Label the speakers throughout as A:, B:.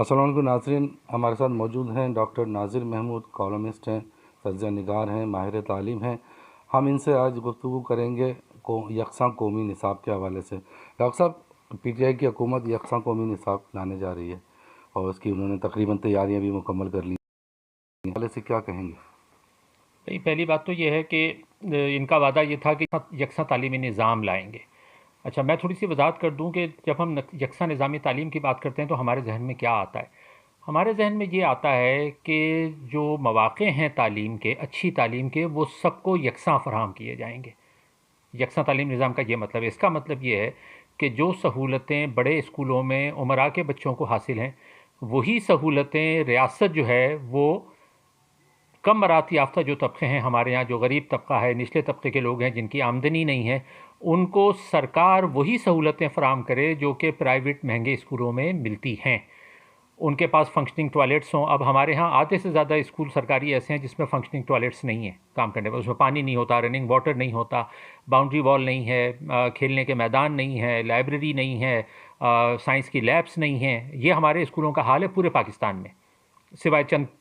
A: السلام علیکم ناظرین، ہمارے ساتھ موجود ہیں ڈاکٹر ناظر محمود، کالمسٹ ہیں، تجزیہ نگار ہیں، ماہر تعلیم ہیں۔ ہم ان سے آج گفتگو کریں گے یکساں قومی نصاب کے حوالے سے۔ ڈاکٹر صاحب، پی ٹی آئی کی حکومت یکساں قومی نصاب لانے جا رہی ہے اور اس کی انہوں نے تقریباً تیاریاں بھی مکمل کر لی ہیں، حوالے سے کیا کہیں گے؟
B: پہلی بات تو یہ ہے کہ ان کا وعدہ یہ تھا کہ یکساں تعلیمی نظام لائیں گے۔ اچھا، میں تھوڑی سی وضاحت کر دوں کہ جب ہم یکساں نظامی تعلیم کی بات کرتے ہیں تو ہمارے ذہن میں کیا آتا ہے؟ ہمارے ذہن میں یہ آتا ہے کہ جو مواقع ہیں تعلیم کے، اچھی تعلیم کے، وہ سب کو یکساں فراہم کیے جائیں گے۔ یکساں تعلیم نظام کا یہ مطلب ہے، اس کا مطلب یہ ہے کہ جو سہولتیں بڑے اسکولوں میں امراء کے بچوں کو حاصل ہیں، وہی سہولتیں ریاست جو ہے وہ کم مراعات یافتہ جو طبقے ہیں ہمارے ہاں، جو غریب طبقہ ہے، نچلے طبقے کے لوگ ہیں جن کی آمدنی نہیں ہے، ان کو سرکار وہی سہولتیں فراہم کرے جو کہ پرائیویٹ مہنگے اسکولوں میں ملتی ہیں۔ ان کے پاس فنکشننگ ٹوائلٹس ہوں۔ اب ہمارے ہاں آدھے سے زیادہ اسکول سرکاری ایسے ہیں جس میں فنکشننگ ٹوائلٹس نہیں ہیں کام کرنے پر، اس میں پانی نہیں ہوتا، رننگ واٹر نہیں ہوتا، باؤنڈری وال نہیں ہے، کھیلنے کے میدان نہیں ہے، لائبریری نہیں ہے، سائنس کی لیبس نہیں ہیں۔ یہ ہمارے اسکولوں کا حال ہے پورے پاکستان میں، سوائے چند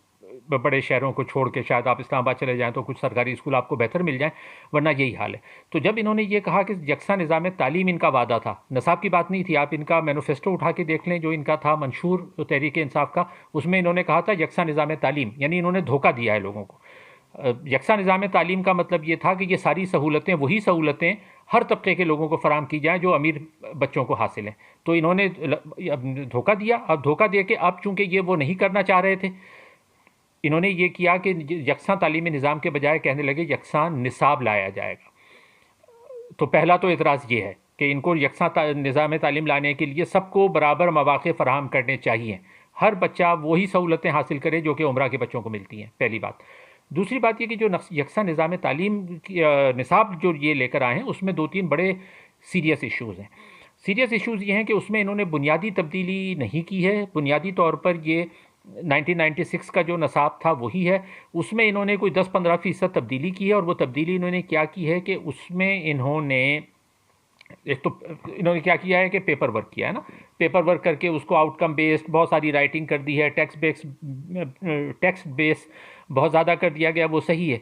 B: بڑے شہروں کو چھوڑ کے۔ شاید آپ اسلام آباد چلے جائیں تو کچھ سرکاری اسکول آپ کو بہتر مل جائیں، ورنہ یہی حال ہے۔ تو جب انہوں نے یہ کہا کہ یکساں نظام تعلیم ان کا وعدہ تھا، نصاب کی بات نہیں تھی، آپ ان کا مینوفیسٹو اٹھا کے دیکھ لیں جو ان کا تھا منشور تحریک انصاف کا، اس میں انہوں نے کہا تھا یکساں نظام تعلیم، یعنی انہوں نے دھوکہ دیا ہے لوگوں کو۔ یکساں نظام تعلیم کا مطلب یہ تھا کہ یہ ساری سہولتیں، وہی سہولتیں ہر طبقے کے لوگوں کو فراہم کی جائیں جو امیر بچوں کو حاصل ہیں۔ تو انہوں نے دھوکہ دیا۔ اب دھوکہ دے کے اب چونکہ یہ وہ نہیں کرنا چاہ رہے تھے، انہوں نے یہ کیا کہ یکساں تعلیمی نظام کے بجائے کہنے لگے یکساں نصاب لایا جائے گا۔ تو پہلا تو اعتراض یہ ہے کہ ان کو یکساں نظام تعلیم لانے کے لیے سب کو برابر مواقع فراہم کرنے چاہیے، ہر بچہ وہی سہولتیں حاصل کرے جو کہ امراء کے بچوں کو ملتی ہیں، پہلی بات۔ دوسری بات یہ کہ جو یکساں نظام تعلیم نصاب جو یہ لے کر آئے ہیں، اس میں دو تین بڑے سیریس ایشوز ہیں۔ سیریس ایشوز یہ ہیں کہ اس میں انہوں نے بنیادی تبدیلی نہیں کی ہے۔ بنیادی طور پر یہ 1996 کا جو نصاب تھا وہی ہے، اس میں انہوں نے کوئی 10-15% تبدیلی کی ہے، اور وہ تبدیلی انہوں نے کیا کی ہے کہ اس میں انہوں نے ایک تو انہوں نے کیا کیا ہے کہ پیپر ورک کیا ہے نا، پیپر ورک کر کے اس کو آؤٹ کم بیسڈ بہت ساری رائٹنگ کر دی ہے، ٹیکسٹ بیس بہت زیادہ کر دیا گیا، وہ صحیح ہے،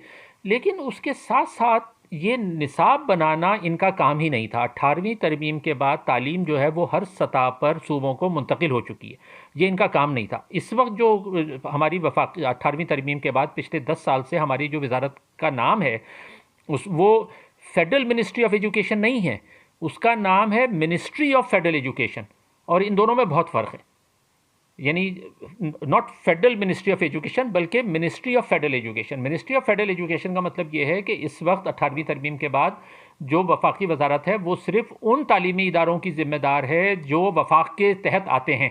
B: لیکن اس کے ساتھ ساتھ یہ نصاب بنانا ان کا کام ہی نہیں تھا۔ 18ویں ترمیم کے بعد تعلیم جو ہے وہ ہر سطح پر صوبوں کو منتقل ہو چکی ہے، یہ ان کا کام نہیں تھا۔ اس وقت جو ہماری وفاقی 18ویں ترمیم کے بعد پچھلے 10 سال سے ہماری جو وزارت کا نام ہے وہ فیڈرل منسٹری آف ایجوکیشن نہیں ہے، اس کا نام ہے منسٹری آف فیڈرل ایجوکیشن، اور ان دونوں میں بہت فرق ہے۔ یعنی not federal ministry of education بلکہ ministry of federal education. Ministry of federal education کا مطلب یہ ہے کہ اس وقت 18ویں ترمیم کے بعد جو وفاقی وزارت ہے وہ صرف ان تعلیمی اداروں کی ذمہ دار ہے جو وفاق کے تحت آتے ہیں،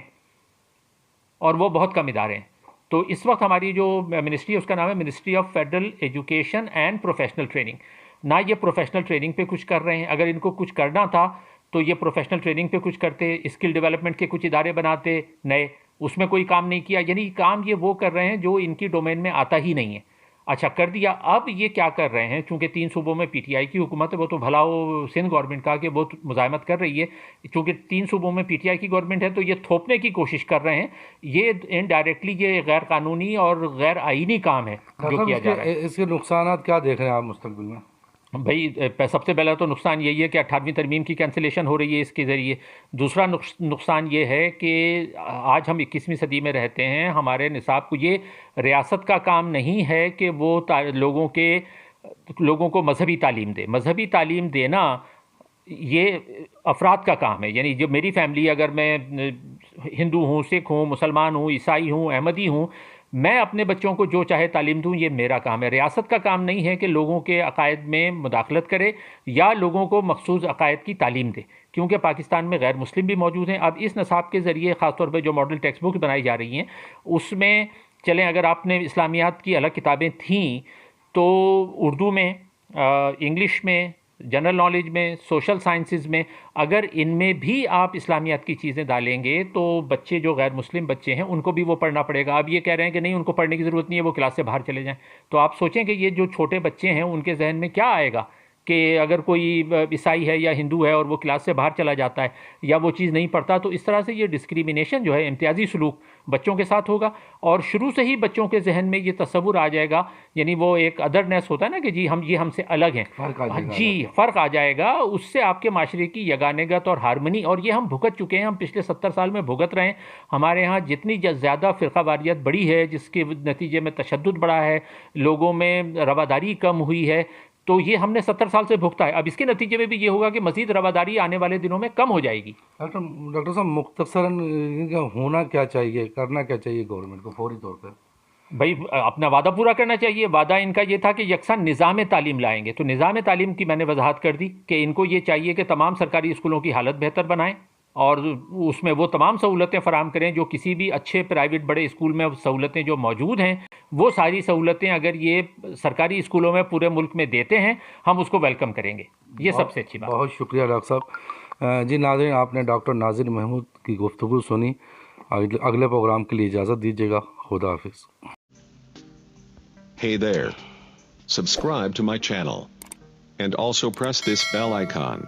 B: اور وہ بہت کم ادارے ہیں۔ تو اس وقت ہماری جو منسٹری ہے اس کا نام ہے ministry of federal education and professional training. نہ یہ پروفیشنل ٹریننگ پہ کچھ کر رہے ہیں، اگر ان کو کچھ کرنا تھا تو یہ پروفیشنل ٹریننگ پہ کچھ کرتے، اسکل ڈیولپمنٹ کے کچھ ادارے بناتے نئے، اس میں کوئی کام نہیں کیا۔ یعنی کام یہ وہ کر رہے ہیں جو ان کی ڈومین میں آتا ہی نہیں ہے۔ اچھا کر دیا، اب یہ کیا کر رہے ہیں، چونکہ 3 صوبوں میں پی ٹی آئی کی حکومت ہے، وہ تو بھلا وہ سندھ گورنمنٹ کا کہ وہ مزاحمت کر رہی ہے، چونکہ 3 صوبوں میں پی ٹی آئی کی گورنمنٹ ہے تو یہ تھوپنے کی کوشش کر رہے ہیں۔ یہ انڈائریکٹلی یہ غیر قانونی اور غیر آئینی کام ہے جو کیا جا رہا ہے۔
A: اس کے نقصانات کیا دیکھ رہے ہیں آپ مستقبل میں؟
B: بھائی سب سے پہلا تو نقصان یہی ہے کہ 18ویں ترمیم کی کینسلیشن ہو رہی ہے اس کے ذریعے۔ دوسرا نقصان یہ ہے کہ آج ہم 21ویں صدی میں رہتے ہیں، ہمارے نصاب کو، یہ ریاست کا کام نہیں ہے کہ وہ لوگوں کو مذہبی تعلیم دے۔ مذہبی تعلیم دینا یہ افراد کا کام ہے۔ یعنی جو میری فیملی، اگر میں ہندو ہوں، سکھ ہوں، مسلمان ہوں، عیسائی ہوں، احمدی ہوں، میں اپنے بچوں کو جو چاہے تعلیم دوں، یہ میرا کام ہے۔ ریاست کا کام نہیں ہے کہ لوگوں کے عقائد میں مداخلت کرے یا لوگوں کو مخصوص عقائد کی تعلیم دے، کیونکہ پاکستان میں غیر مسلم بھی موجود ہیں۔ اب اس نصاب کے ذریعے خاص طور پہ جو ماڈل ٹیکسٹ بک بنائی جا رہی ہیں اس میں چلیں، اگر آپ نے اسلامیات کی الگ کتابیں تھیں تو اردو میں، انگلش میں، جنرل نالج میں، سوشل سائنسز میں، اگر ان میں بھی آپ اسلامیات کی چیزیں ڈالیں گے تو بچے جو غیر مسلم بچے ہیں ان کو بھی وہ پڑھنا پڑے گا۔ اب یہ کہہ رہے ہیں کہ نہیں، ان کو پڑھنے کی ضرورت نہیں ہے، وہ کلاس سے باہر چلے جائیں۔ تو آپ سوچیں کہ یہ جو چھوٹے بچے ہیں ان کے ذہن میں کیا آئے گا کہ اگر کوئی عیسائی ہے یا ہندو ہے اور وہ کلاس سے باہر چلا جاتا ہے یا وہ چیز نہیں پڑھتا، تو اس طرح سے یہ ڈسکریمنیشن جو ہے، امتیازی سلوک بچوں کے ساتھ ہوگا، اور شروع سے ہی بچوں کے ذہن میں یہ تصور آ جائے گا، یعنی وہ ایک ادرنیس ہوتا ہے نا کہ جی یہ ہم سے الگ ہیں، فرق آ جائے گا، اس سے آپ کے معاشرے کی یگانگت اور ہارمنی، اور یہ ہم بھگت چکے ہیں، ہم پچھلے 70 سال میں بھگت رہے ہیں۔ ہمارے ہاں جتنی زیادہ فرقہ واریت بڑھی ہے، جس کے نتیجے میں تشدد بڑھا ہے، لوگوں میں رواداری کم ہوئی ہے، تو یہ ہم نے 70 سال سے بھگتا ہے۔ اب اس کے نتیجے میں بھی یہ ہوگا کہ مزید رواداری آنے والے دنوں میں کم ہو جائے گی۔
A: ڈاکٹر صاحب مختصراً ہونا کیا چاہیے، کرنا کیا چاہیے گورنمنٹ کو فوری طور پہ؟
B: بھائی اپنا وعدہ پورا کرنا چاہیے۔ وعدہ ان کا یہ تھا کہ یکساں نظام تعلیم لائیں گے، تو نظام تعلیم کی میں نے وضاحت کر دی کہ ان کو یہ چاہیے کہ تمام سرکاری اسکولوں کی حالت بہتر بنائیں اور اس میں وہ تمام سہولتیں فراہم کریں جو کسی بھی اچھے پرائیویٹ بڑے اسکول میں سہولتیں جو موجود ہیں، وہ ساری سہولتیں اگر یہ سرکاری اسکولوں میں پورے ملک میں دیتے ہیں، ہم اس کو ویلکم کریں گے۔ یہ سب سے اچھی بات۔
A: بہت شکریہ ڈاکٹر صاحب۔ جی ناظرین، آپ نے ڈاکٹر ناظر محمود کی گفتگو سنی۔ اگلے پروگرام کے لیے اجازت دیجیے گا۔ خدا حافظ۔
C: Hey there. Subscribe to my channel. And also press this bell icon,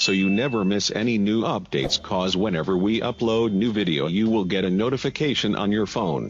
C: so you never miss any new updates, cause whenever we upload new video you will get a notification on your phone.